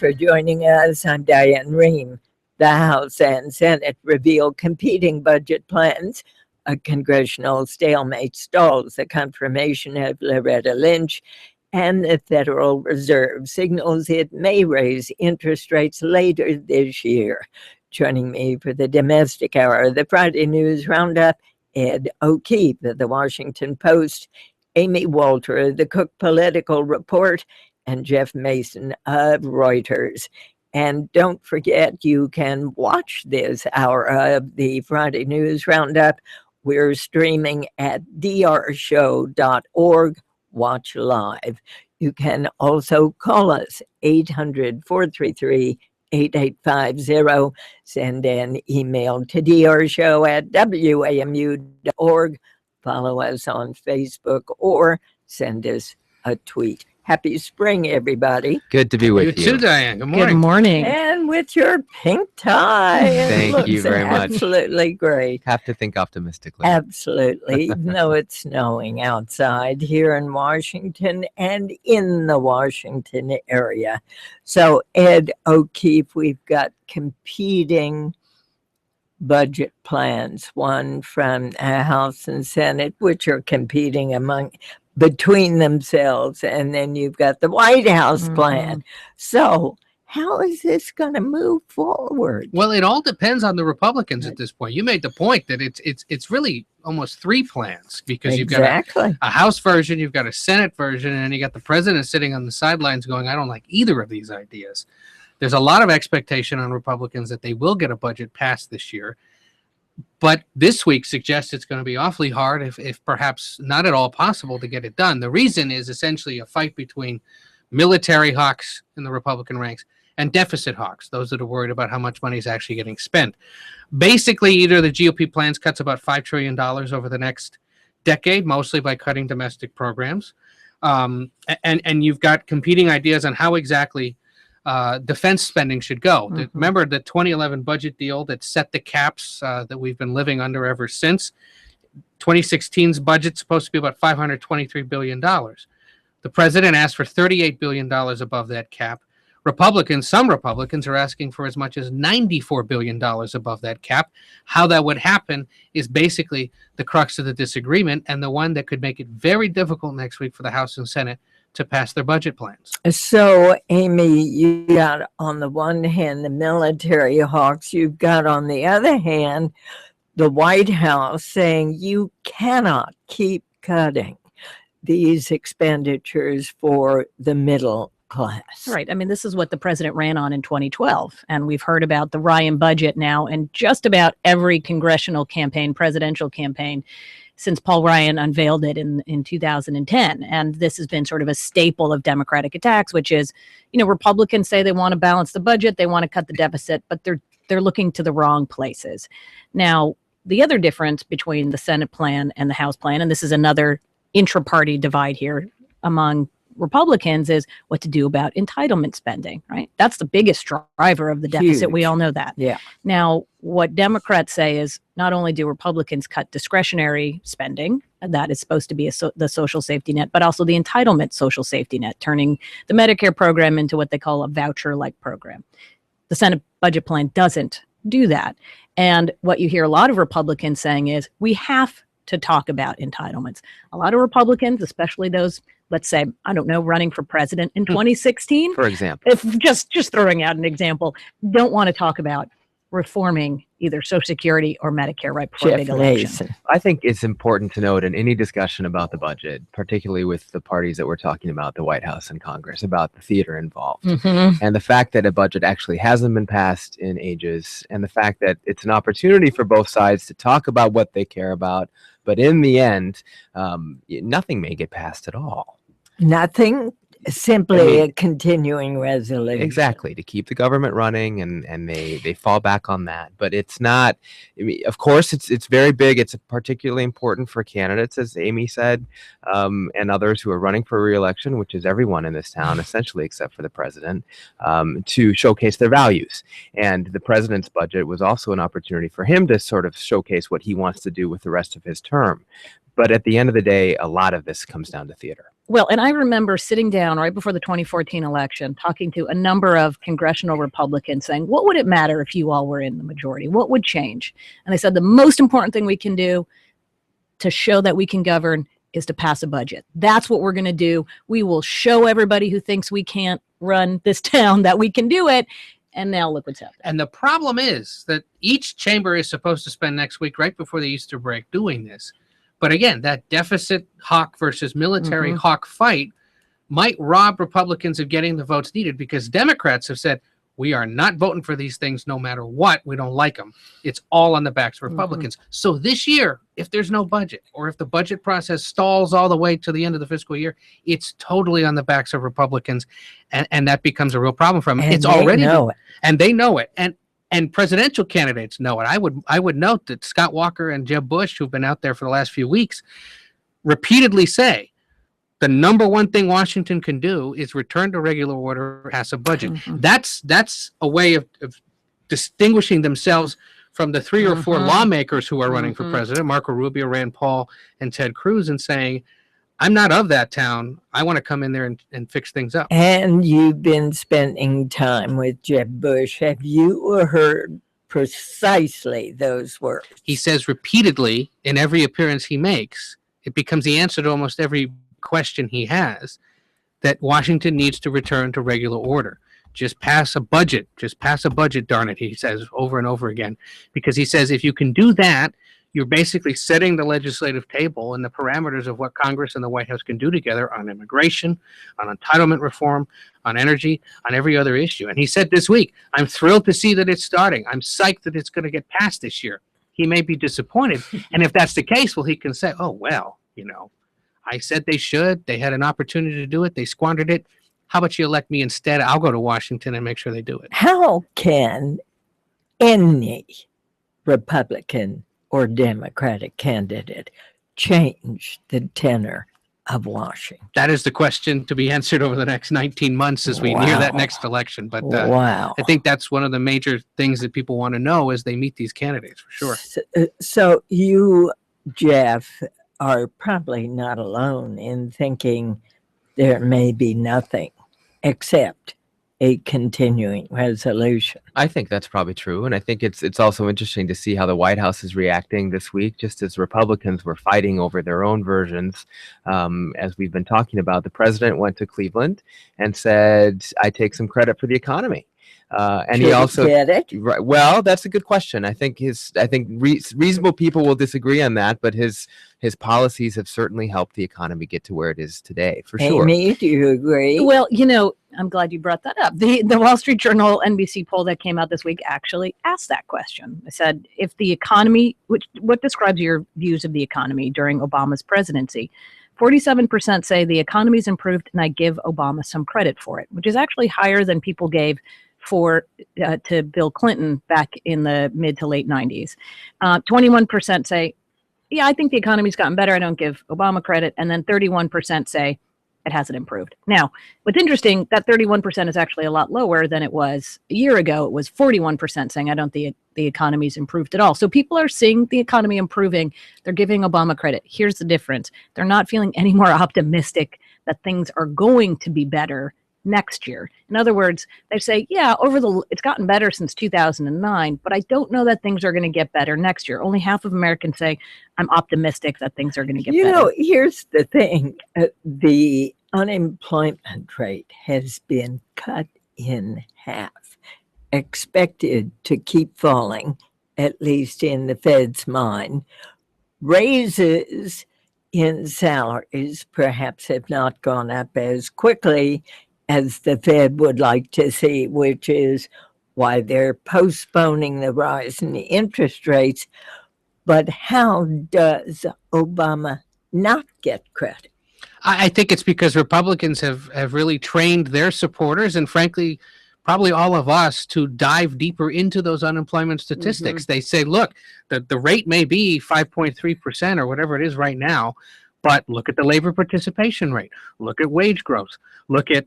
for joining us. I'm Diane Rehm. The House and Senate reveal competing budget plans. A congressional stalemate stalls the confirmation of Loretta Lynch, and the Federal Reserve signals it may raise interest rates later this year. Joining me for the domestic hour of the Friday News Roundup, Ed O'Keefe of the Washington Post, Amy Walter of the Cook Political Report, and Jeff Mason of Reuters. And don't forget, you can watch this hour of the Friday News Roundup. We're streaming at drshow.org. Watch live. You can also call us 800-433-8850. Send an email to drshow@wamu.org. Follow us on Facebook or send us a tweet. Happy spring, everybody. Good to be with you. You too, Diane. Good morning. Good morning. And with your pink tie. Thank you very much. Absolutely great. Have to think optimistically. Absolutely. Even though it's snowing outside here in Washington and in the Washington area. So, Ed O'Keefe, we've got competing budget plans, one from House and Senate, which are competing between themselves, and then you've got the White House plan. So how is this going to move forward? Well, it all depends on the Republicans at this point. You made the point that it's really almost three plans, because you've got a House version, you've got a Senate version, and then you got the president sitting on the sidelines going, I don't like either of these ideas. There's a lot of expectation on Republicans that they will get a budget passed this year. But this week suggests it's going to be awfully hard, if perhaps not at all possible, to get it done. The reason is essentially a fight between military hawks in the Republican ranks and deficit hawks, those that are worried about how much money is actually getting spent. Basically, either the GOP plans cuts about $5 trillion over the next decade, mostly by cutting domestic programs. And you've got competing ideas on how exactly defense spending should go. Remember the 2011 budget deal that set the caps that we've been living under ever since? 2016's budget's supposed to be about $523 billion. The president asked for $38 billion above that cap. Some Republicans are asking for as much as $94 billion above that cap. How that would happen is basically the crux of the disagreement, and the one that could make it very difficult next week for the House and Senate to pass their budget plans. So, Amy, you got on the one hand the military hawks, you've got on the other hand the White House saying you cannot keep cutting these expenditures for the middle class. Right. I mean, this is what the president ran on in 2012. And we've heard about the Ryan budget now in just about every congressional campaign, presidential campaign, since Paul Ryan unveiled it in 2010. And this has been sort of a staple of Democratic attacks, which is, Republicans say they want to balance the budget, they want to cut the deficit, but they're looking to the wrong places. Now, the other difference between the Senate plan and the House plan, and this is another intra-party divide here among Republicans, is what to do about entitlement spending, right? That's the biggest driver of the deficit. Huge. We all know that. Yeah. Now, what Democrats say is not only do Republicans cut discretionary spending, that is supposed to be the social safety net, but also the entitlement social safety net, turning the Medicare program into what they call a voucher-like program. The Senate budget plan doesn't do that. And what you hear a lot of Republicans saying is we have to talk about entitlements. A lot of Republicans, especially those, let's say, I don't know, running for president in 2016, for example, if just throwing out an example, don't want to talk about reforming either Social Security or Medicare right before a big election. I think it's important to note in any discussion about the budget, particularly with the parties that we're talking about, the White House and Congress, about the theater involved. And the fact that a budget actually hasn't been passed in ages, and the fact that it's an opportunity for both sides to talk about what they care about, but in the end, nothing may get passed at all. Nothing? Simply a continuing resolution. Exactly, to keep the government running, and they fall back on that. But it's not, of course, it's very big. It's particularly important for candidates, as Amy said, and others who are running for re-election, which is everyone in this town, essentially, except for the president, to showcase their values. And the president's budget was also an opportunity for him to sort of showcase what he wants to do with the rest of his term. But at the end of the day, a lot of this comes down to theater. Well, and I remember sitting down right before the 2014 election, talking to a number of congressional Republicans saying, what would it matter if you all were in the majority? What would change? And I said, the most important thing we can do to show that we can govern is to pass a budget. That's what we're going to do. We will show everybody who thinks we can't run this town that we can do it. And now look what's happening. And the problem is that each chamber is supposed to spend next week, right before the Easter break, doing this. But again, that deficit hawk versus military hawk fight might rob Republicans of getting the votes needed, because Democrats have said, we are not voting for these things no matter what. We don't like them. It's all on the backs of Republicans. So this year, if there's no budget, or if the budget process stalls all the way to the end of the fiscal year, it's totally on the backs of Republicans. And that becomes a real problem for them. And it's they already know it. And they know it. And presidential candidates know it. I would note that Scott Walker and Jeb Bush, who've been out there for the last few weeks, repeatedly say the number one thing Washington can do is return to regular order, pass a budget. That's a way of distinguishing themselves from the 3 or 4 lawmakers who are running for president, Marco Rubio, Rand Paul, and Ted Cruz, and saying, I'm not of that town. I want to come in there and fix things up. And you've been spending time with Jeb Bush. Have you heard precisely those words? He says repeatedly in every appearance he makes, it becomes the answer to almost every question he has, that Washington needs to return to regular order. Just pass a budget. Just pass a budget, darn it, he says over and over again. Because he says if you can do that, you're basically setting the legislative table and the parameters of what Congress and the White House can do together on immigration, on entitlement reform, on energy, on every other issue. And he said this week, I'm thrilled to see that it's starting. I'm psyched that it's going to get passed this year. He may be disappointed. And if that's the case, well, he can say, oh, well, I said they should. They had an opportunity to do it. They squandered it. How about you elect me instead? I'll go to Washington and make sure they do it. How can any Republican or Democratic candidate change the tenor of Washington? That is the question to be answered over the next 19 months as we near that next election. But I think that's one of the major things that people want to know as they meet these candidates, for sure. So you, Jeff, are probably not alone in thinking there may be nothing except a continuing resolution. I think that's probably true. And I think it's also interesting to see how the White House is reacting this week, just as Republicans were fighting over their own versions. As we've been talking about, the president went to Cleveland and said, I take some credit for the economy. And Should he also get it? Right, well, that's a good question. I think reasonable people will disagree on that, but his policies have certainly helped the economy get to where it is today, for sure. Amy, do you agree? Well, I'm glad you brought that up. The Wall Street Journal NBC poll that came out this week actually asked that question. It said, if the economy, what describes your views of the economy during Obama's presidency? 47% say the economy's improved, and I give Obama some credit for it, which is actually higher than people gave to Bill Clinton back in the mid to late 90s. 21% say, yeah, I think the economy's gotten better. I don't give Obama credit. And then 31% say it hasn't improved. Now, what's interesting, that 31% is actually a lot lower than it was a year ago. It was 41% saying, I don't think the economy's improved at all. So people are seeing the economy improving. They're giving Obama credit. Here's the difference. They're not feeling any more optimistic that things are going to be better next year. In other words, they say, yeah, it's gotten better since 2009, but I don't know that things are going to get better next year. Only half of Americans say, I'm optimistic that things are going to get better. Here's the thing. The unemployment rate has been cut in half, expected to keep falling, at least in the Fed's mind. Raises in salaries perhaps have not gone up as quickly as the Fed would like to see, which is why they're postponing the rise in the interest rates. But how does Obama not get credit? I think it's because Republicans have really trained their supporters, and frankly, probably all of us, to dive deeper into those unemployment statistics. They say, look, the rate may be 5.3% or whatever it is right now, but look at the labor participation rate. Look at wage growth. Look at,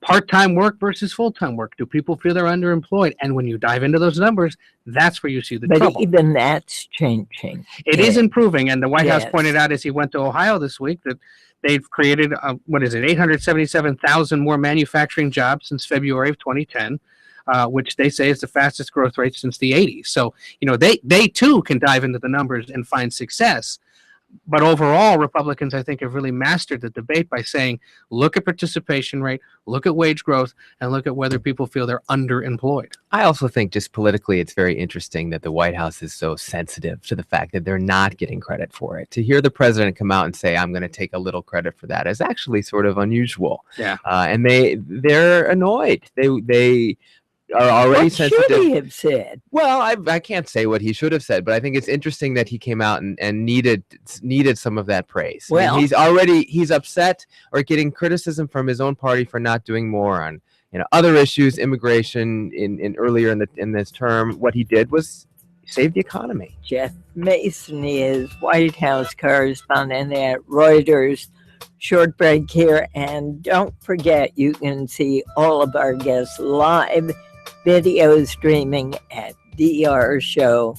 part-time work versus full-time work. Do people feel they're underemployed? And when you dive into those numbers, that's where you see the trouble. But even that's changing. It is improving. And the White House pointed out as he went to Ohio this week that they've created, 877,000 more manufacturing jobs since February of 2010, which they say is the fastest growth rate since the 80s. So, they too can dive into the numbers and find success. But overall, Republicans, I think, have really mastered the debate by saying, look at participation rate, look at wage growth, and look at whether people feel they're underemployed. I also think just politically, it's very interesting that the White House is so sensitive to the fact that they're not getting credit for it. To hear the president come out and say, I'm going to take a little credit for that is actually sort of unusual. Yeah. And they're annoyed. They are already sensitive. What should he have said? Well, I can't say what he should have said, but I think it's interesting that he came out and needed some of that praise. Well, I mean, he's upset or getting criticism from his own party for not doing more on other issues, immigration in earlier in this term. What he did was save the economy. Jeff Mason is White House correspondent at Reuters. Short break here, and don't forget you can see all of our guests live video streaming at drshow.org.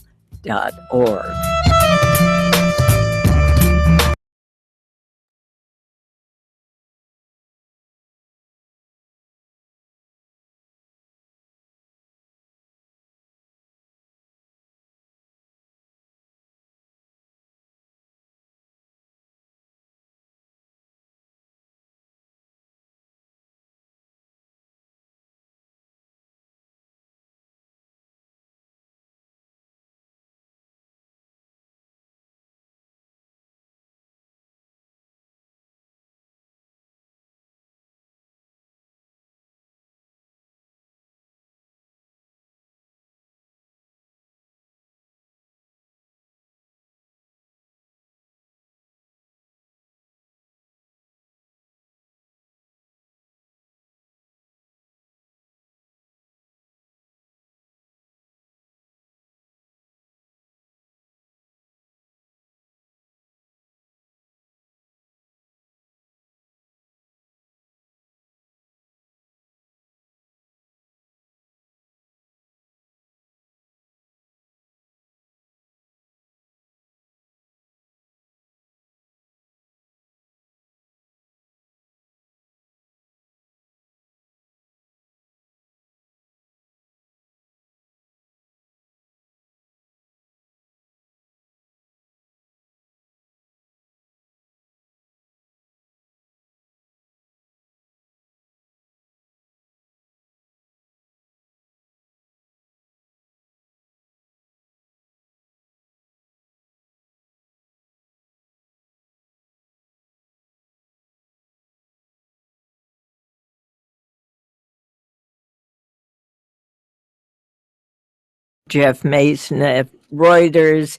Jeff Mason at Reuters,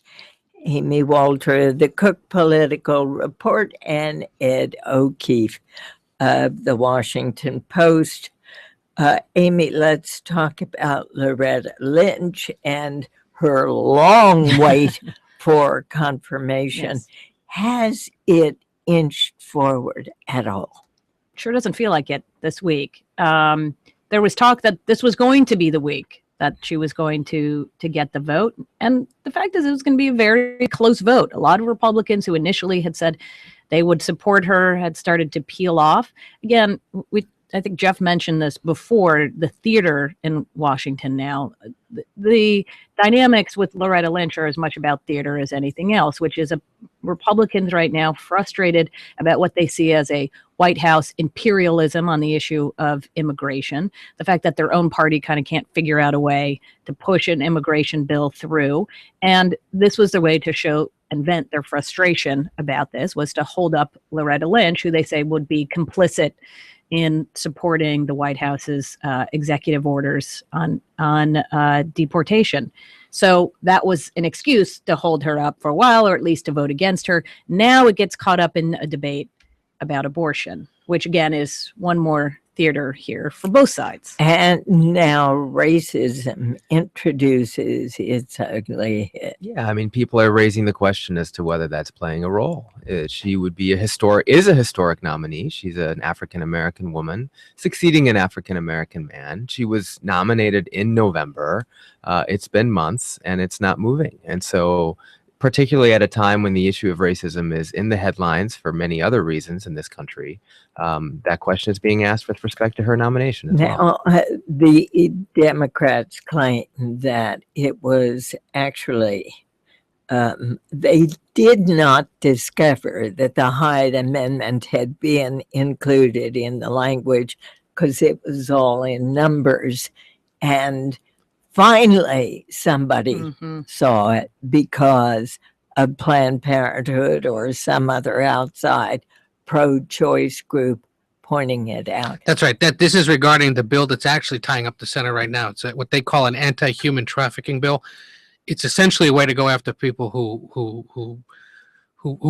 Amy Walter, the Cook Political Report, and Ed O'Keefe of the Washington Post. Amy, let's talk about Loretta Lynch and her long wait for confirmation. Yes. Has it inched forward at all? Sure doesn't feel like it this week. There was talk that this was going to be the week that she was going to get the vote. And the fact is it was going to be a very close vote. A lot of Republicans who initially had said they would support her had started to peel off. Again, I think Jeff mentioned this before, the theater in Washington now. The dynamics with Loretta Lynch are as much about theater as anything else, which is Republicans right now frustrated about what they see as a White House imperialism on the issue of immigration, the fact that their own party kind of can't figure out a way to push an immigration bill through. And this was the way to show and vent their frustration about this, was to hold up Loretta Lynch, who they say would be complicit in supporting the White House's executive orders on deportation. So that was an excuse to hold her up for a while, or at least to vote against her. Now it gets caught up in a debate about abortion, which again is one more theater here for both sides. And now racism introduces its ugly head. Yeah, I mean, people are raising the question as to whether that's playing a role. She would be is a historic nominee. She's an African-American woman succeeding an African-American man. She was nominated in November. It's been months and it's not moving. And so particularly at a time when the issue of racism is in the headlines for many other reasons in this country. That question is being asked with respect to her nomination as well. The Democrats claim that it was actually they did not discover that the Hyde Amendment had been included in the language because it was all in numbers. And finally, somebody saw it because of Planned Parenthood or some other outside pro-choice group pointing it out. That's right. This is regarding the bill that's actually tying up the Senate right now. It's what they call an anti-human trafficking bill. It's essentially a way to go after people who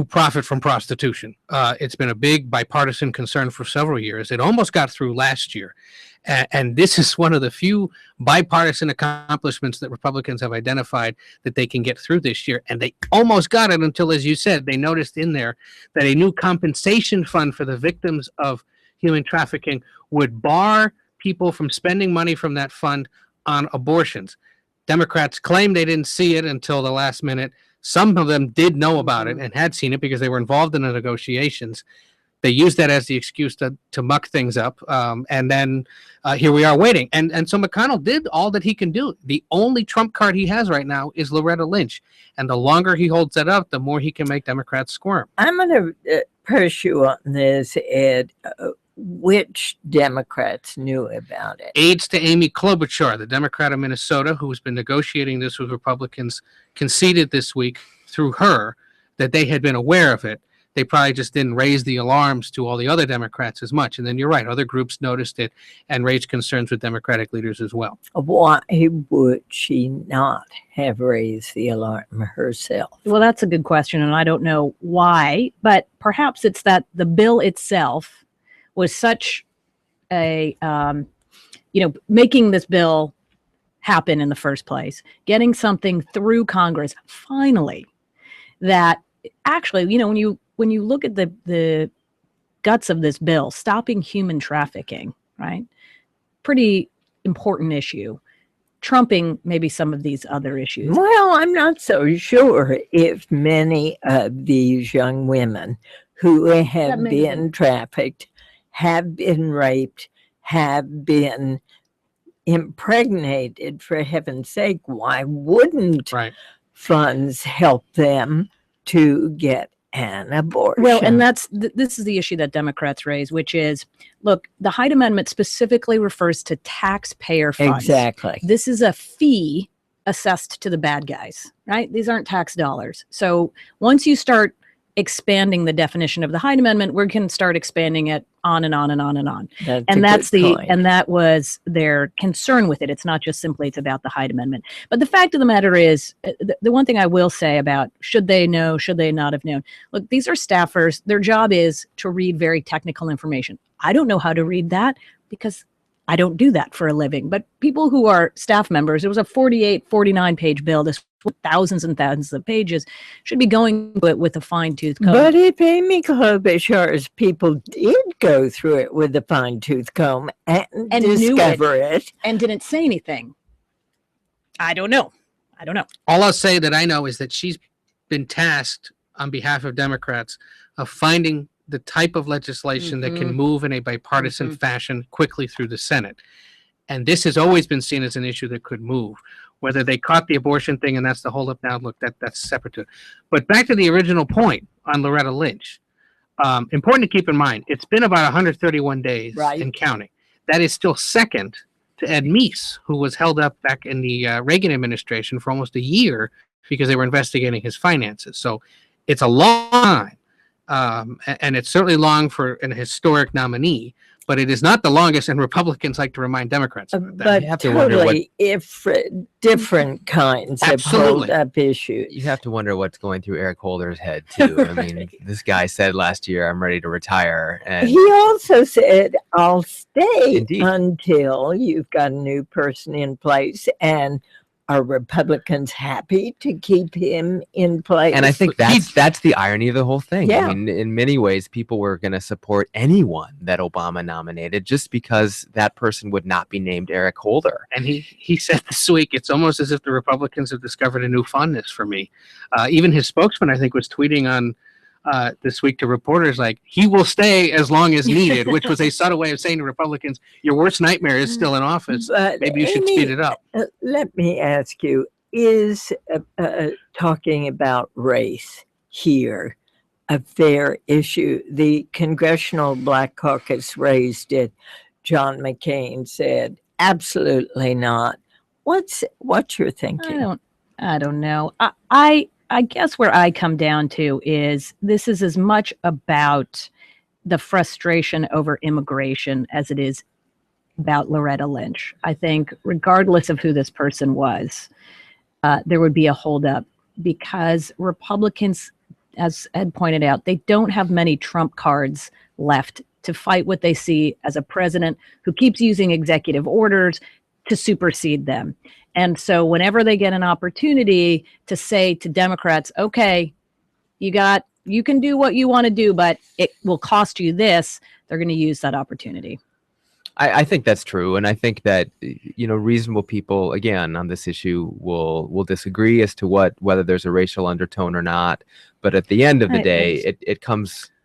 profit from prostitution. It's been a big bipartisan concern for several years. It almost got through last year. And this is one of the few bipartisan accomplishments that Republicans have identified that they can get through this year. And they almost got it until, as you said, they noticed in there that a new compensation fund for the victims of human trafficking would bar people from spending money from that fund on abortions. Democrats claim they didn't see it until the last minute. Some of them did know about it and had seen it because they were involved in the negotiations. They used that as the excuse to muck things up. And then here we are waiting. And so McConnell did all that he can do. The only trump card he has right now is Loretta Lynch. And the longer he holds that up, the more he can make Democrats squirm. I'm going to press you on this, Ed. Which Democrats knew about it? Aides to Amy Klobuchar, the Democrat of Minnesota, who's been negotiating this with Republicans, conceded this week through her that they had been aware of it. They probably just didn't raise the alarms to all the other Democrats as much. And then you're right, other groups noticed it and raised concerns with Democratic leaders as well. Why would she not have raised the alarm herself? Well, that's a good question, and I don't know why, but perhaps it's that the bill itself was such a, making this bill happen in the first place, getting something through Congress finally, that actually, when you look at the guts of this bill, stopping human trafficking, right? Pretty important issue, trumping maybe some of these other issues. Well, I'm not so sure if many of these young women who have been trafficked, have been raped, have been impregnated, for heaven's sake, why wouldn't funds help them to get an abortion? Well, and this is the issue that Democrats raise, which is, look, the Hyde Amendment specifically refers to taxpayer funds. Exactly. This is a fee assessed to the bad guys, right? These aren't tax dollars. So once you start expanding the definition of the Hyde Amendment, we can start expanding it on and on and on and on. That was their concern with it. It's not just simply it's about the Hyde Amendment. But the fact of the matter is, the one thing I will say about should they know, should they not have known? Look, these are staffers. Their job is to read very technical information. I don't know how to read that because I don't do that for a living. But people who are staff members, it was a 48, 49-page bill. This thousands and thousands of pages, should be going with a fine-tooth comb. But if Amy Klobuchar's people did go through it with a fine-tooth comb and discover it and didn't say anything, I don't know. All I'll say that I know is that she's been tasked on behalf of Democrats of finding the type of legislation that can move in a bipartisan fashion quickly through the Senate. And this has always been seen as an issue that could move. Whether they caught the abortion thing and that's the holdup now, look, that's separate to it. But back to the original point on Loretta Lynch. Important to keep in mind, it's been about 131 days and counting. That is still second to Ed Meese, who was held up back in the Reagan administration for almost a year because they were investigating his finances. So it's a long time, and it's certainly long for an historic nominee. But it is not the longest, and Republicans like to remind Democrats about that. But you have to totally different kinds of hold-up issues. You have to wonder what's going through Eric Holder's head, too. I mean, this guy said last year, I'm ready to retire. And he also said, I'll stay until you've got a new person in place. And Are Republicans happy to keep him in place? And I think that's the irony of the whole thing. Yeah. I mean, in many ways, people were going to support anyone that Obama nominated just because that person would not be named Eric Holder. And he said this week, it's almost as if the Republicans have discovered a new fondness for me. Even his spokesman, I think, was tweeting on this week to reporters like, he will stay as long as needed, which was a subtle way of saying to Republicans, your worst nightmare is still in office. But maybe you should Amy, speed it up. Let me ask you, is talking about race here a fair issue? The Congressional Black Caucus raised it. John McCain said, absolutely not. What's your thinking? I don't know. I guess where I come down to is this is as much about the frustration over immigration as it is about Loretta Lynch. I think regardless of who this person was, there would be a holdup because Republicans, as Ed pointed out, they don't have many trump cards left to fight what they see as a president who keeps using executive orders to supersede them. And so whenever they get an opportunity to say to Democrats, okay, you can do what you want to do, but it will cost you this, they're going to use that opportunity. I think that's true. And I think that, reasonable people, again, on this issue will disagree as to whether there's a racial undertone or not. But at the end of the day,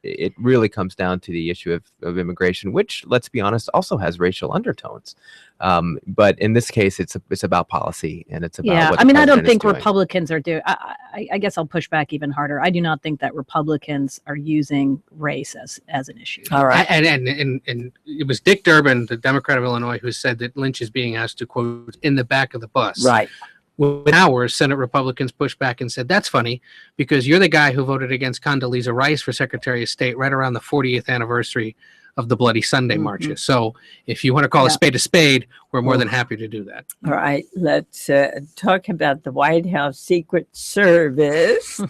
it really comes down to the issue of immigration, which, let's be honest, also has racial undertones. But in this case, it's about policy, and it's about what I don't think Republicans are doing. I guess I'll push back even harder. I do not think that Republicans are using race as an issue. All right, and it was Dick Durbin, the Democrat of Illinois, who said that Lynch is being asked to quote in the back of the bus. Right. Within hours, Senate Republicans pushed back and said, that's funny because you're the guy who voted against Condoleezza Rice for Secretary of State right around the 40th anniversary of the Bloody Sunday marches. So if you want to call a spade, we're more than happy to do that. All right, let's talk about the White House Secret Service,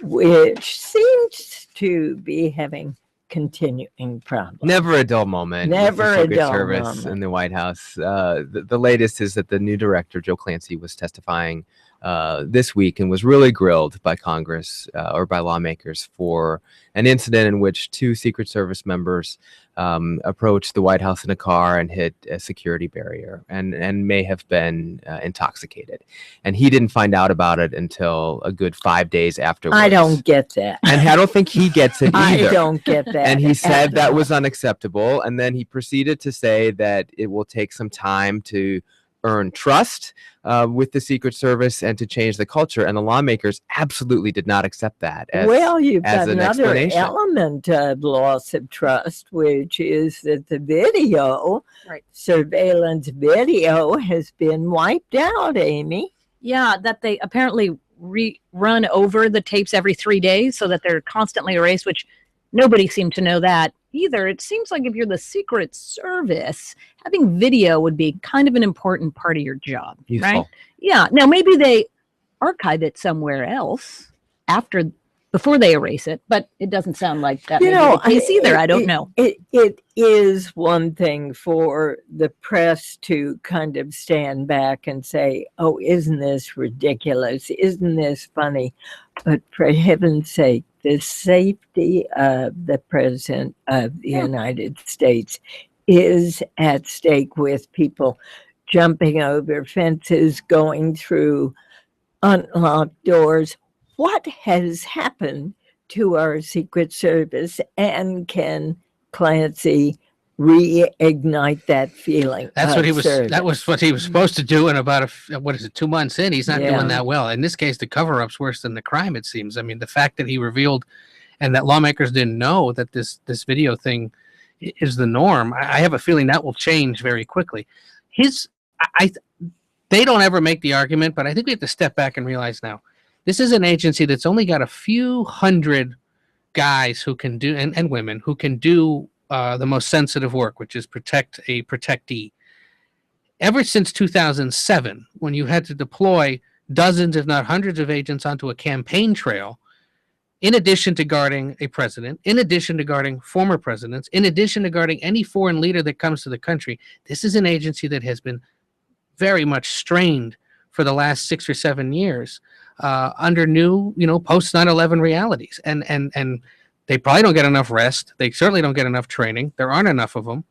which seems to be having continuing problems. Never a dull moment. Never a dull service moment in the White House. The latest is that the new director, Joe Clancy, was testifying this week and was really grilled by Congress or by lawmakers for an incident in which two Secret Service members approached the White House in a car and hit a security barrier and may have been intoxicated. And he didn't find out about it until a good 5 days afterwards. I don't get that. And I don't think he gets it either. I don't get that. And he said that was unacceptable. And then he proceeded to say that it will take some time to earn trust with the Secret Service and to change the culture. And the lawmakers absolutely did not accept that you've got another element of loss of trust, which is that the video, surveillance video, has been wiped out, Amy. Yeah, that they apparently run over the tapes every 3 days so that they're constantly erased, which nobody seemed to know that either. It seems like if you're the Secret Service, having video would be kind of an important part of your job, useful. Right? Yeah. Now, maybe they archive it somewhere else before they erase it, but it doesn't sound like that. Either. I don't know. It is one thing for the press to kind of stand back and say, oh, isn't this ridiculous? Isn't this funny? But for heaven's sake, the safety of the President of the United States is at stake with people jumping over fences, going through unlocked doors. What has happened to our Secret Service, and can Clancy reignite that feeling? That was what he was supposed to do in about 2 months in. He's not doing that well. In this case, the cover-up's worse than the crime, it seems. I mean, the fact that he revealed and that lawmakers didn't know that this video thing is the norm, I have a feeling that will change very quickly. They don't ever make the argument, but I think we have to step back and realize now, this is an agency that's only got a few hundred guys who can do, and women, who can do the most sensitive work, which is protect a protectee. Ever since 2007, when you had to deploy dozens, if not hundreds of agents onto a campaign trail, in addition to guarding a president, in addition to guarding former presidents, in addition to guarding any foreign leader that comes to the country, this is an agency that has been very much strained for the last 6 or 7 years under new, post 9/11 realities. And they probably don't get enough rest. They certainly don't get enough training. There aren't enough of them.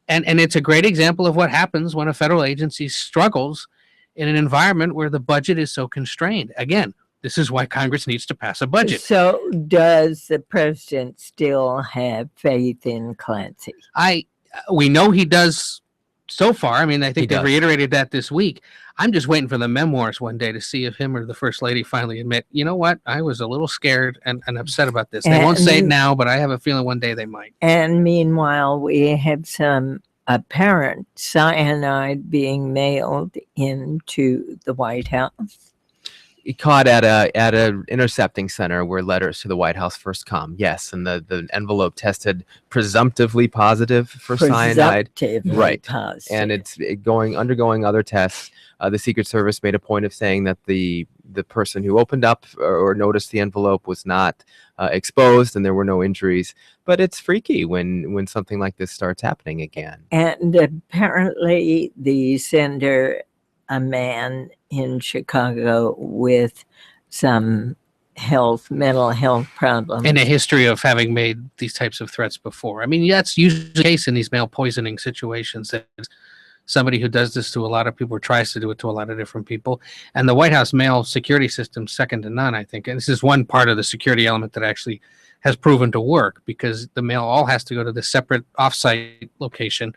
And it's a great example of what happens when a federal agency struggles in an environment where the budget is so constrained. Again, this is why Congress needs to pass a budget. So does the president still have faith in Clancy? We know he does so far. I mean, I think He they does. reiterated that this week. I'm just waiting for the memoirs one day to see if him or the first lady finally admit, you know what, I was a little scared and upset about this. They won't say it now, but I have a feeling one day they might. And meanwhile, we have some apparent cyanide being mailed into the White House. Caught at a intercepting center where letters to the White House first come. Yes, and the envelope tested presumptively positive for cyanide. Right. Positive. And it's undergoing other tests. The Secret Service made a point of saying that the person who opened up or noticed the envelope was not exposed and there were no injuries. But it's freaky when something like this starts happening again. And apparently the sender, a man in Chicago with some mental health problems. And a history of having made these types of threats before. I mean, that's usually the case in these mail poisoning situations. That somebody who does this to a lot of people or tries to do it to a lot of different people. And the White House mail security system, second to none, I think. And this is one part of the security element that actually has proven to work, because the mail all has to go to the separate offsite location,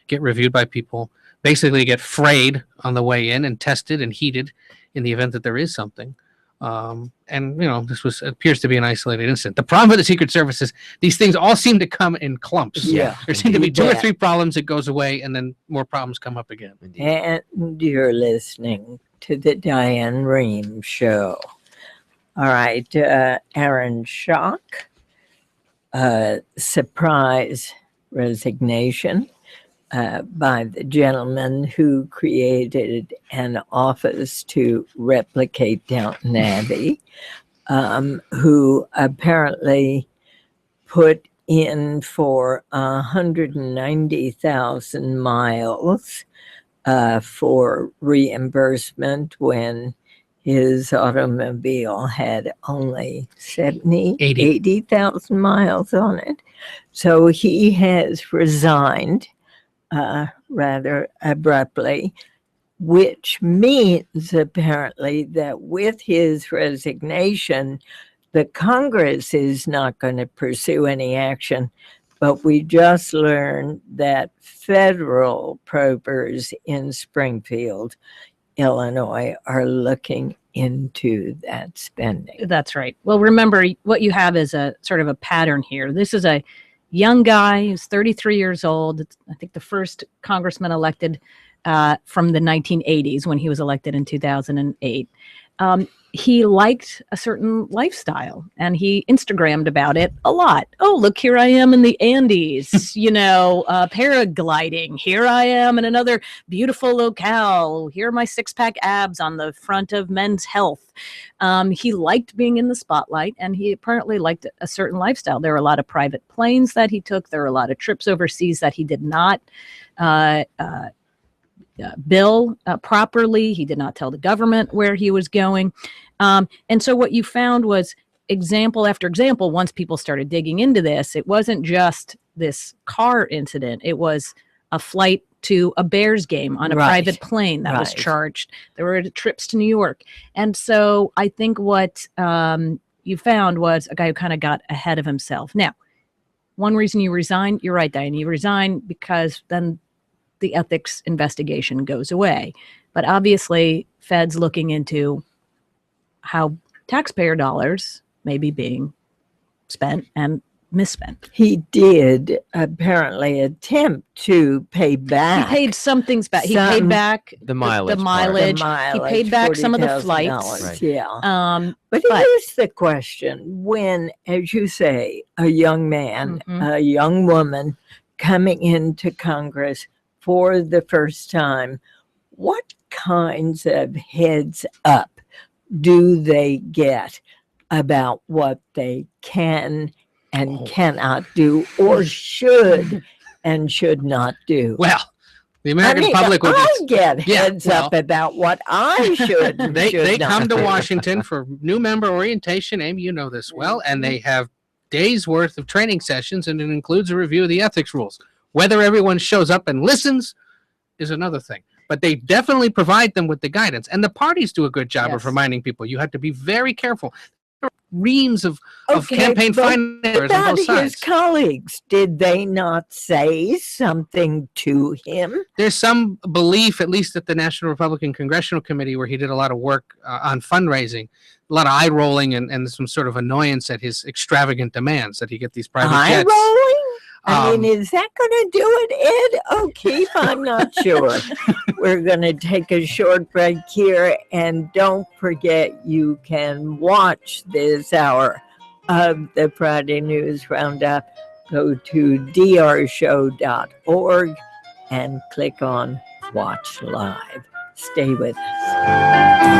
get reviewed by people, basically get frayed on the way in and tested and heated in the event that there is something. And this appears to be an isolated incident. The problem with the Secret Service is these things all seem to come in clumps. Yeah. There seem to be 2 or 3 problems, it goes away, and then more problems come up again. And you're listening to the Diane Rehm Show. All right, Aaron Schock, surprise resignation by the gentleman who created an office to replicate Downton Abbey, who apparently put in for 190,000 miles for reimbursement when his automobile had only 80,000 miles on it. So he has resigned rather abruptly, which means apparently that with his resignation, the Congress is not going to pursue any action. But we just learned that federal probers in Springfield, Illinois, are looking into that spending. That's right. Well, remember, what you have is a sort of a pattern here. This is a young guy who's 33 years old. It's, I think, the first congressman elected from the 1980s when he was elected in 2008. He liked a certain lifestyle and he Instagrammed about it a lot. Oh, look, here I am in the Andes, paragliding. Here I am in another beautiful locale. Here are my 6-pack abs on the front of Men's Health. He liked being in the spotlight, and he apparently liked a certain lifestyle. There were a lot of private planes that he took. There were a lot of trips overseas that he did not bill properly. He did not tell the government where he was going. And so what you found was example after example. Once people started digging into this, it wasn't just this car incident. It was a flight to a Bears game on a private plane that was charged. There were trips to New York. And so I think what you found was a guy who kind of got ahead of himself. Now, one reason you resign, you're right, Diane, you resign because then the ethics investigation goes away. But obviously, Fed's looking into how taxpayer dollars may be being spent and misspent. He did apparently attempt to pay back. He paid some things back. He paid back the mileage. He paid back some of the flights. Right. Yeah. But here's the question. When, as you say, a young man, a young woman coming into Congress for the first time, what kinds of heads up do they get about what they can and cannot do, or should and should not do? Well, The American public would I get heads up about what I should. They not come to do. Washington for new member orientation. Amy, you know this well, and they have days worth of training sessions, and it includes a review of the ethics rules. Whether everyone shows up and listens is another thing, but they definitely provide them with the guidance, and the parties do a good job of reminding people. You have to be very careful. There are reams of campaign financiers on both sides. His colleagues, did they not say something to him? There's some belief, at least at the National Republican Congressional Committee, where he did a lot of work on fundraising, a lot of eye rolling and some sort of annoyance at his extravagant demands that he get these private jets. Eye rolling? I mean, is that going to do it, Ed O'Keefe? I'm not sure. We're going to take a short break here, and don't forget you can watch this hour of the Friday News Roundup. Go to drshow.org and click on Watch Live. Stay with us.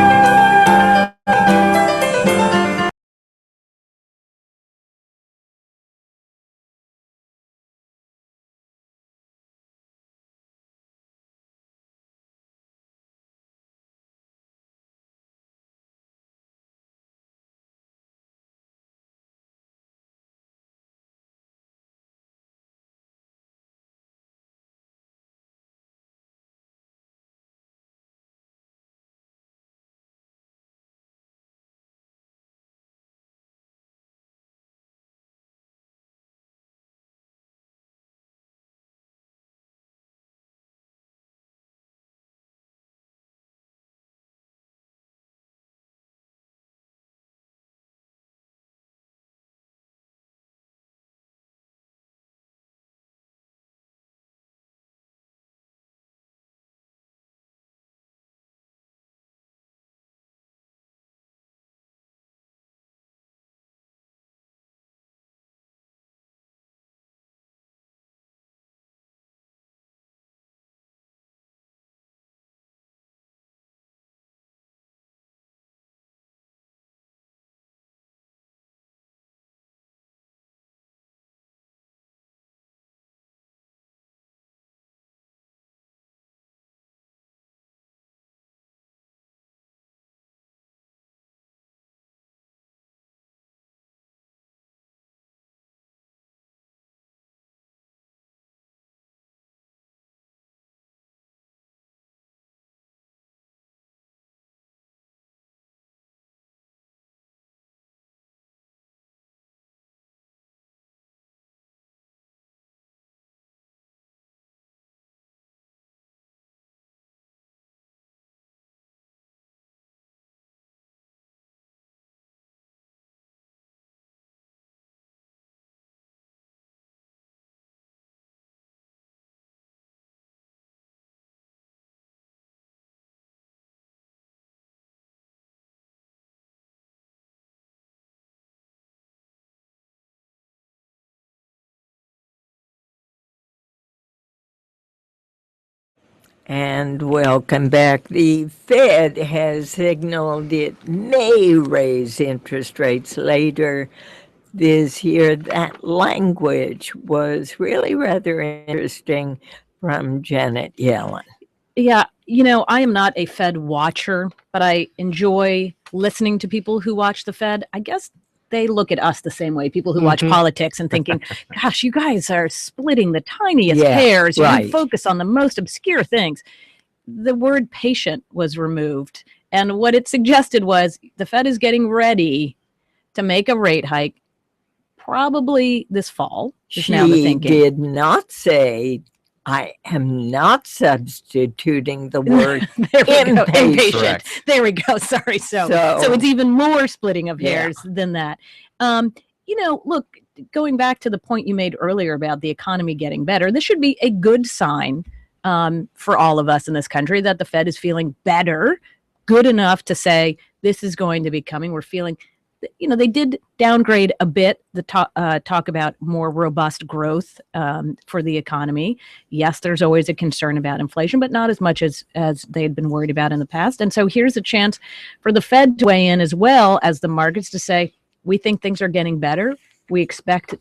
And welcome back. The Fed has signaled it may raise interest rates later this year. That language was really rather interesting from Janet Yellen. Yeah, I am not a Fed watcher, but I enjoy listening to people who watch the Fed. I guess they look at us the same way, people who watch politics and thinking, gosh, you guys are splitting the tiniest hairs. You focus on the most obscure things. The word patient was removed. And what it suggested was the Fed is getting ready to make a rate hike probably this fall. Is now the thinking. She did not say, I am not substituting the word impatient. There we go. Sorry. So it's even more splitting of hairs than that. Look, going back to the point you made earlier about the economy getting better, this should be a good sign for all of us in this country that the Fed is feeling better, good enough to say this is going to be coming. We're feeling, they did downgrade a bit the talk about more robust growth for the economy. Yes, there's always a concern about inflation, but not as much as they had been worried about in the past. And so here's a chance for the Fed to weigh in as well as the markets to say, we think things are getting better. We expect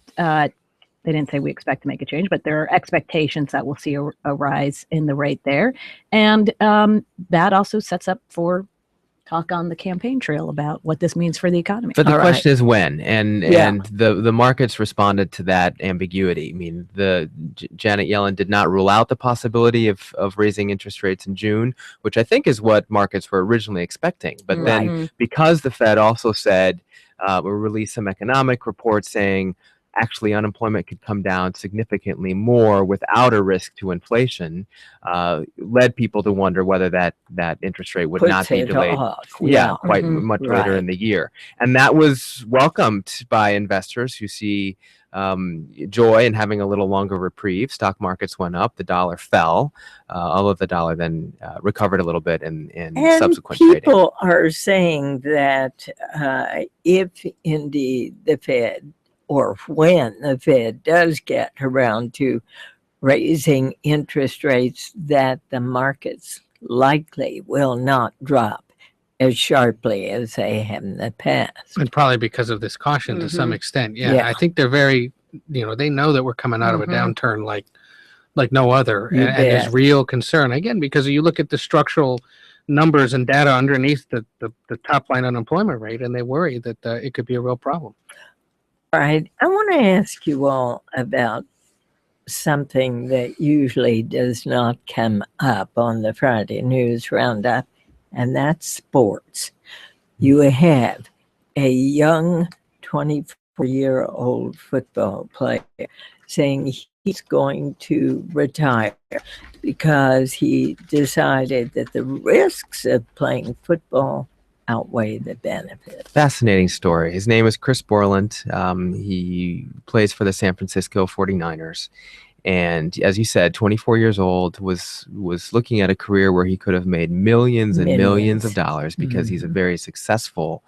They didn't say we expect to make a change, but there are expectations that we'll see a rise in the rate there. And that also sets up for talk on the campaign trail about what this means for the economy. But the question is when, and the markets responded to that ambiguity. I mean, Janet Yellen did not rule out the possibility of raising interest rates in June, which I think is what markets were originally expecting. But then because the Fed also said, we'll release some economic reports saying, actually unemployment could come down significantly more without a risk to inflation, led people to wonder whether that interest rate would not be delayed quite much later in the year. And that was welcomed by investors who see joy in having a little longer reprieve. Stock markets went up, the dollar fell, although the dollar then recovered a little bit in subsequent trading. People are saying that if indeed the Fed, or when the Fed does get around to raising interest rates, that the markets likely will not drop as sharply as they have in the past. And probably because of this caution to some extent. Yeah, I think they're very, they know that we're coming out of a downturn like no other. And there's real concern, again, because you look at the structural numbers and data underneath the top line unemployment rate, and they worry that it could be a real problem. All right, I want to ask you all about something that usually does not come up on the Friday News Roundup, and that's sports. You have a young 24-year-old football player saying he's going to retire because he decided that the risks of playing football outweigh the benefits. Fascinating story. His name is Chris Borland. He plays for the San Francisco 49ers. And as you said, 24 years old, was looking at a career where he could have made millions and millions of dollars because he's a very successful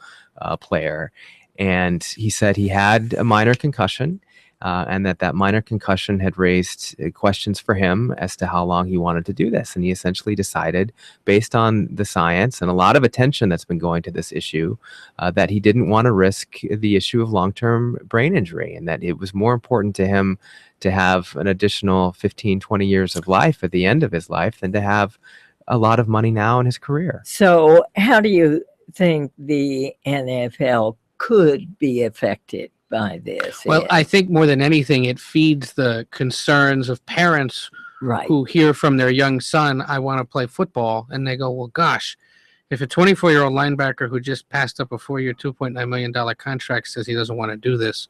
player. And he said he had a minor concussion, and that minor concussion had raised questions for him as to how long he wanted to do this. And he essentially decided, based on the science and a lot of attention that's been going to this issue, that he didn't want to risk the issue of long-term brain injury, and that it was more important to him to have an additional 15, 20 years of life at the end of his life than to have a lot of money now in his career. So how do you think the NFL could be affected by this? Well, I think more than anything, it feeds the concerns of parents who hear from their young son, I want to play football, and they go, well, gosh, if a 24-year-old linebacker who just passed up a 4-year, $2.9 million contract says he doesn't want to do this,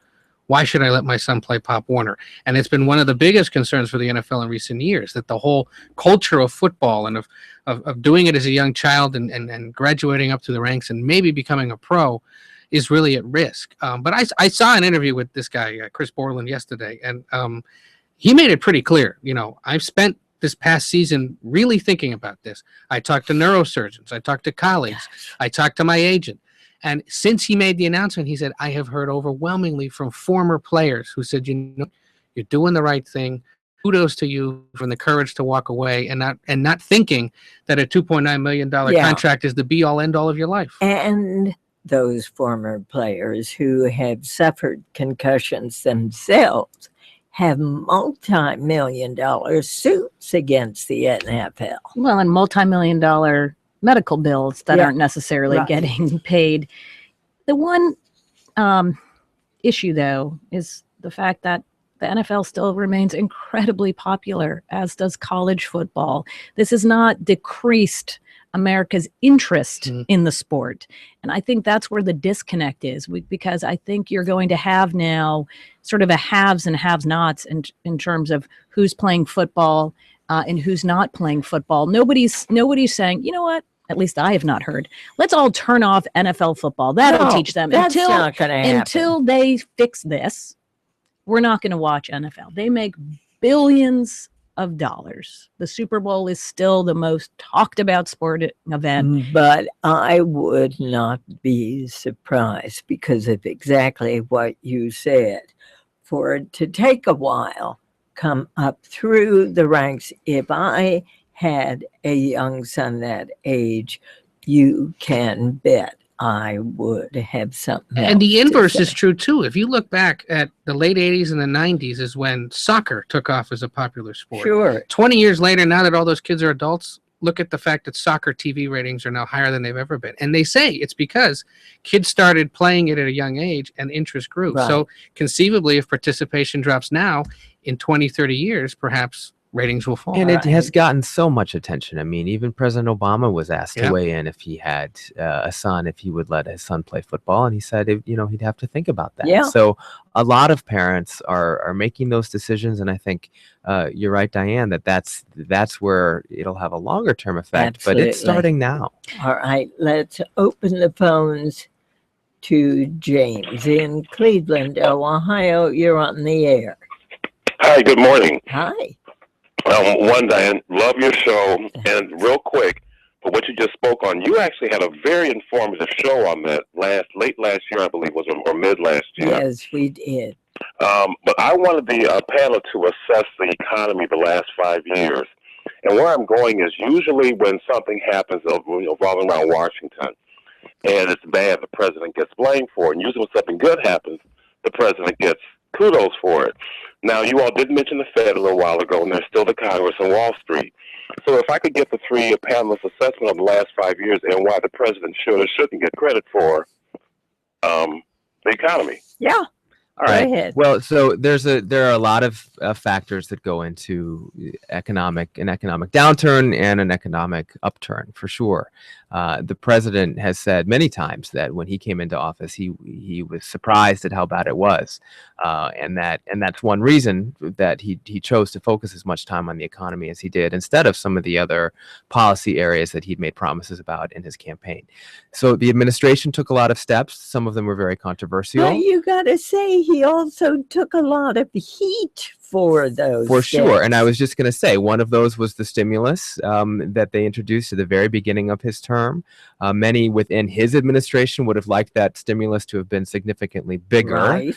why should I let my son play Pop Warner? And it's been one of the biggest concerns for the NFL in recent years, that the whole culture of football and of doing it as a young child and graduating up through the ranks and maybe becoming a pro is really at risk. But I saw an interview with this guy, Chris Borland, yesterday, and he made it pretty clear. I've spent this past season really thinking about this. I talked to neurosurgeons. I talked to colleagues. I talked to my agent. And since he made the announcement, he said, I have heard overwhelmingly from former players who said, you're doing the right thing. Kudos to you for the courage to walk away and not thinking that a $2.9 million contract is the be-all, end-all of your life. And those former players who have suffered concussions themselves have multi-million-dollar suits against the NFL. Well, and multi-million-dollar medical bills that aren't necessarily getting paid. The one issue, though, is the fact that the NFL still remains incredibly popular, as does college football. This has not decreased America's interest in the sport. And I think that's where the disconnect is, because I think you're going to have now sort of a haves and have-nots in terms of who's playing football and who's not playing football. Nobody's saying, you know what? At least I have not heard. Let's all turn off NFL football. That'll teach them. Until they fix this, we're not going to watch NFL. They make billions of dollars. The Super Bowl is still the most talked about sport event. But I would not be surprised, because of exactly what you said, for it to take a while, come up through the ranks. If I had a young son that age, you can bet I would have something And the else to inverse say. is true too. If you look back at the late 80s and the 90s is when soccer took off as a popular sport. Sure. 20 years later, now that all those kids are adults, look at the fact that soccer TV ratings are now higher than they've ever been. And they say it's because kids started playing it at a young age and interest grew. Right. So conceivably, if participation drops now, in 20, 30 years, perhaps ratings will fall. And it Right. has gotten so much attention. I mean, even President Obama was asked Yeah. to weigh in if he had a son, if he would let his son play football, and he said, he'd have to think about that. Yeah. So a lot of parents are making those decisions, and I think you're right, Diane, that's where it'll have a longer term effect. But it's Absolutely. starting now. All right, let's open the phones to James in Cleveland, Ohio. You're on the air. Hi, good morning. Hi. One, Diane, love your show. And real quick, for what you just spoke on, you actually had a very informative show on that late last year, I believe, or mid last year. Yes, we did. But I wanted the panel to assess the economy the last 5 years. And where I'm going is usually when something happens revolving around Washington and it's bad, the president gets blamed for it. And usually when something good happens, the president gets kudos for it. Now, you all did mention the Fed a little while ago, and there's still the Congress and Wall Street. So if I could get the three panelists' assessment of the last 5 years and why the president should or shouldn't get credit for the economy. Yeah. All Go right. ahead. Well, so there are a lot of factors that go into an economic downturn and an economic upturn, for sure. The president has said many times that when he came into office, he was surprised at how bad it was, and that's one reason that he chose to focus as much time on the economy as he did, instead of some of the other policy areas that he'd made promises about in his campaign. So the administration took a lot of steps. Some of them were very controversial. Well, you got to say he also took a lot of heat for those. For sure. steps. And I was just going to say, one of those was the stimulus that they introduced at the very beginning of his term. Many within his administration would have liked that stimulus to have been significantly bigger. Right.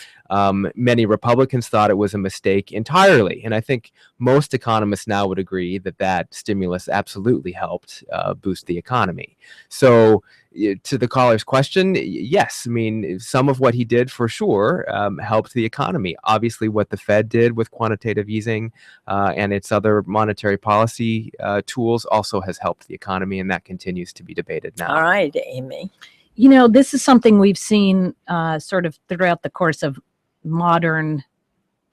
Many Republicans thought it was a mistake entirely. And I think most economists now would agree that stimulus absolutely helped boost the economy. So to the caller's question, yes, I mean, some of what he did for sure helped the economy. Obviously, what the Fed did with quantitative easing and its other monetary policy tools also has helped the economy, and that continues to be debated now. All right, Amy. You know, this is something we've seen sort of throughout the course of modern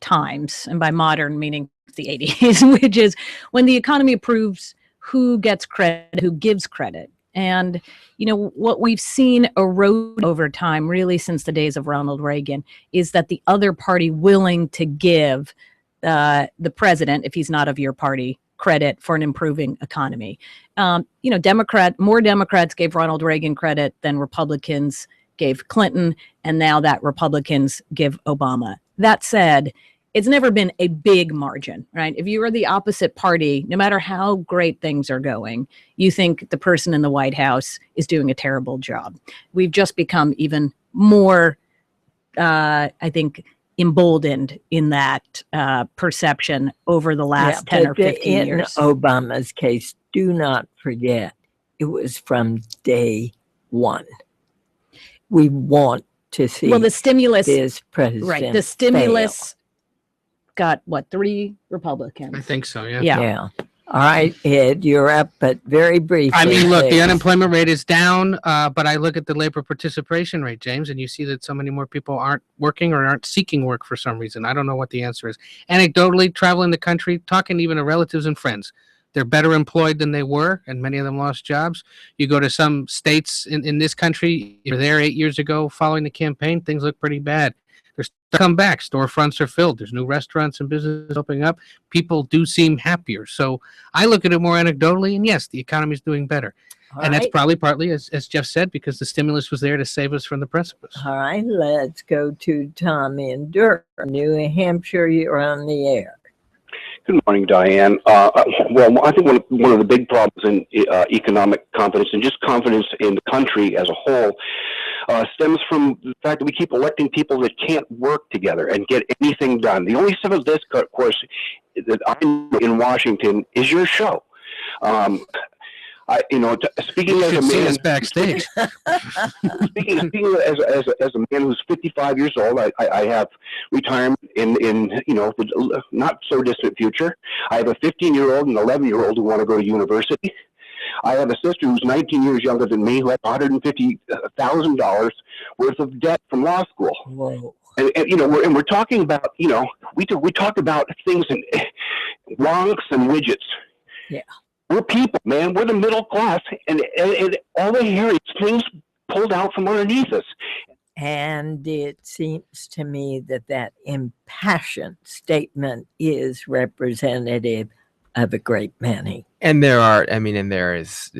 times, and by modern meaning the 80s, which is when the economy improves, who gets credit, who gives credit. And, you know, what we've seen erode over time, really since the days of Ronald Reagan, is that the other party willing to give the president, if he's not of your party, credit for an improving economy. You know, more Democrats gave Ronald Reagan credit than Republicans gave Clinton, and now that Republicans give Obama. That said, it's never been a big margin, right? If you are the opposite party, no matter how great things are going, you think the person in the White House is doing a terrible job. We've just become even more, I think, emboldened in that perception over the last 10 or 15 years. In Obama's case, do not forget, it was from day one. We want to see the stimulus, this president right? The stimulus fail. got what, 3 Republicans? I think so, yeah. Yeah. All right, Ed, you're up, but very briefly. I mean, look, the please. unemployment rate is down, but I look at the labor participation rate, James, and you see that so many more people aren't working or aren't seeking work for some reason. I don't know what the answer is. Anecdotally, traveling the country, talking even to relatives and friends, they're better employed than they were, and many of them lost jobs. You go to some states in this country, you were there 8 years ago following the campaign, things look pretty bad. They're starting to come back. Storefronts are filled. There's new restaurants and businesses opening up. People do seem happier. So I look at it more anecdotally, and yes, the economy is doing better. All That's right. probably partly, as Jeff said, because the stimulus was there to save us from the precipice. All right, let's go to Tom in Durham, New Hampshire. You're on the air. Good morning, Diane. Well, I think one of the big problems in economic confidence and just confidence in the country as a whole stems from the fact that we keep electing people that can't work together and get anything done. The only civil discourse that I know in Washington is your show. Speaking as a see man, us backstage. speaking as a man who's 55 years old, I have retirement in the not so distant future. I have a 15-year-old and 11-year-old who want to go to university. I have a sister who's 19 years younger than me who had $150,000 worth of debt from law school. Whoa. And we're talking about, we talk about things in wonks and widgets. Yeah. We're people, man. We're the middle class, and all they hear is things pulled out from underneath us. And it seems to me that impassioned statement is representative of a great many. And there is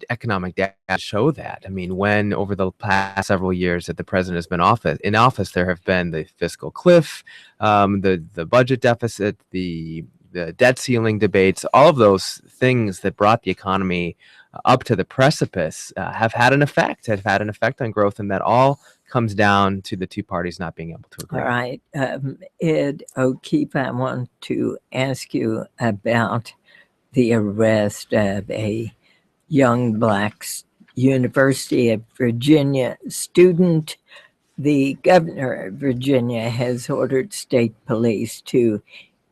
economic data to show that. I mean, when over the past several years that the president has been in office, there have been the fiscal cliff, the budget deficit, the debt ceiling debates, all of those things that brought the economy up to the precipice have had an effect on growth, and that all comes down to the two parties not being able to agree. All right. Ed O'Keefe, I want to ask you about the arrest of a young Black University of Virginia student. The governor of Virginia has ordered state police to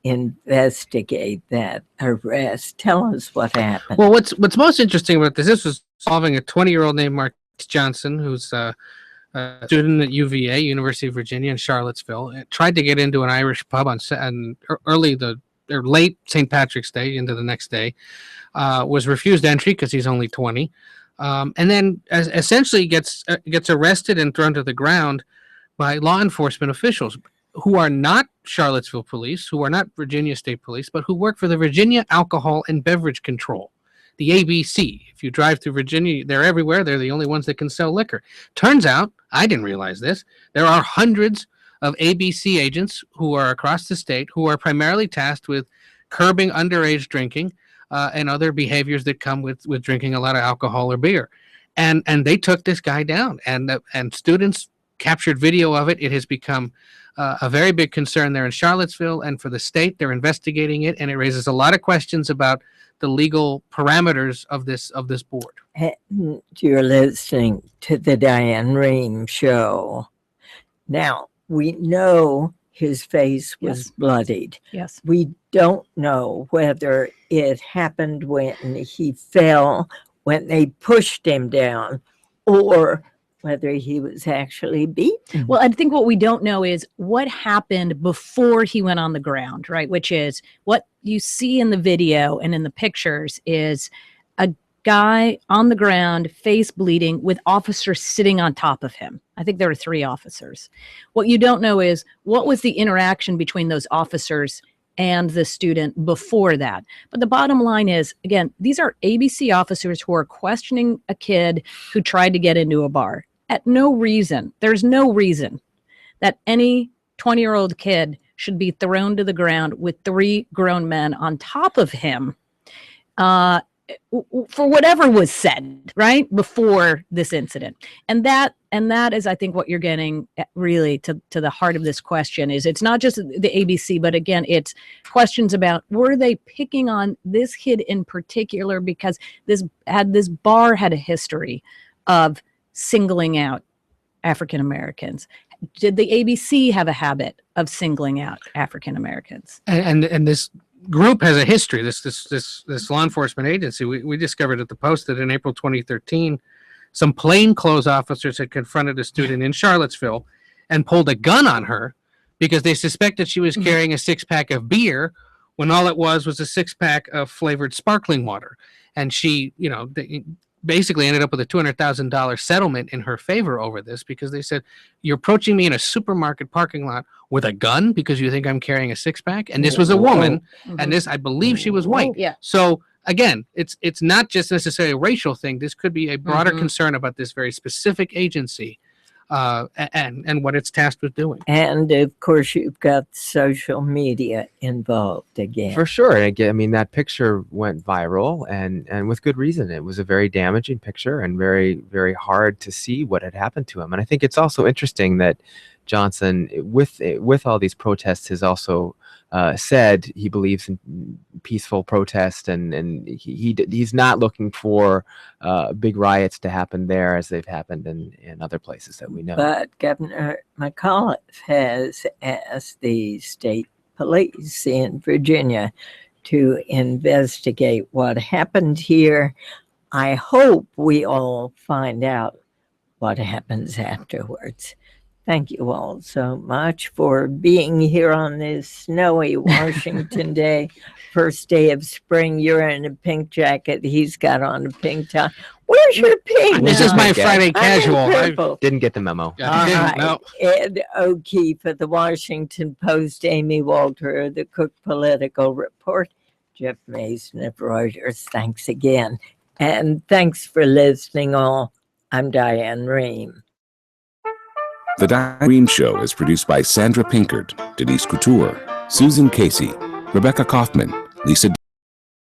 investigate that arrest. Tell us what happened. Well, what's most interesting about this was involving a 20-year-old named Marquise Johnson, who's a student at UVA, University of Virginia in Charlottesville. Tried to get into an Irish pub on late St. Patrick's Day into the next day. Was refused entry because he's only 20, and then essentially gets arrested and thrown to the ground by law enforcement officials who are not Charlottesville police, who are not Virginia State Police, but who work for the Virginia Alcohol and Beverage Control, the ABC. If you drive through Virginia, they're everywhere. They're the only ones that can sell liquor. Turns out, I didn't realize this, there are hundreds of ABC agents who are across the state who are primarily tasked with curbing underage drinking and other behaviors that come with drinking a lot of alcohol or beer. And they took this guy down, and students captured video of it. It has become a very big concern there in Charlottesville, and for the state, they're investigating it, and it raises a lot of questions about the legal parameters of this board. And you're listening to the Diane Rehm Show. Now, we know his face was bloodied. Yes. We don't know whether it happened when he fell, when they pushed him down, or whether he was actually beaten. Well, I think what we don't know is what happened before he went on the ground, right? Which is what you see in the video and in the pictures is a guy on the ground, face bleeding, with officers sitting on top of him. I think there were 3 officers. What you don't know is what was the interaction between those officers and the student before that. But the bottom line is, again, these are ABC officers who are questioning a kid who tried to get into a bar. At no reason, there's no reason that any 20-year-old kid should be thrown to the ground with 3 grown men on top of him for whatever was said, right, before this incident. And that is, I think, what you're getting at really to the heart of this question is it's not just the ABC, but again, it's questions about, were they picking on this kid in particular because this bar had a history of singling out African Americans? Did the ABC have a habit of singling out African Americans? And this group has a history. This law enforcement agency. We discovered at the Post that in April 2013, some plainclothes officers had confronted a student in Charlottesville and pulled a gun on her because they suspected she was carrying a 6-pack of beer when all it was a 6-pack of flavored sparkling water. And she, they basically ended up with a $200,000 settlement in her favor over this because they said, you're approaching me in a supermarket parking lot with a gun because you think I'm carrying a 6-pack? And this was a woman, and I believe she was white. Yeah. So again, it's not just necessarily a racial thing. This could be a broader concern about this very specific agency and what it's tasked with doing. And of course, you've got social media involved again. For sure. And again, I mean, that picture went viral and with good reason. It was a very damaging picture and very, very hard to see what had happened to him. And I think it's also interesting that Johnson, with all these protests, has also said he believes in peaceful protest, and he's not looking for big riots to happen there as they've happened in other places that we know. But Governor McAuliffe has asked the state police in Virginia to investigate what happened here. I hope we all find out what happens afterwards. Thank you all so much for being here on this snowy Washington day. First day of spring. You're in a pink jacket. He's got on a pink tie. Where's your pink? This is my Friday casual. I didn't get the memo. All right. No. Ed O'Keefe of the Washington Post, Amy Walter of the Cook Political Report, Jeff Mason of Reuters. Thanks again. And thanks for listening all. I'm Diane Rehm. The Diane Rehm Show is produced by Sandra Pinkert, Denise Couture, Susan Casey, Rebecca Kaufman, Lisa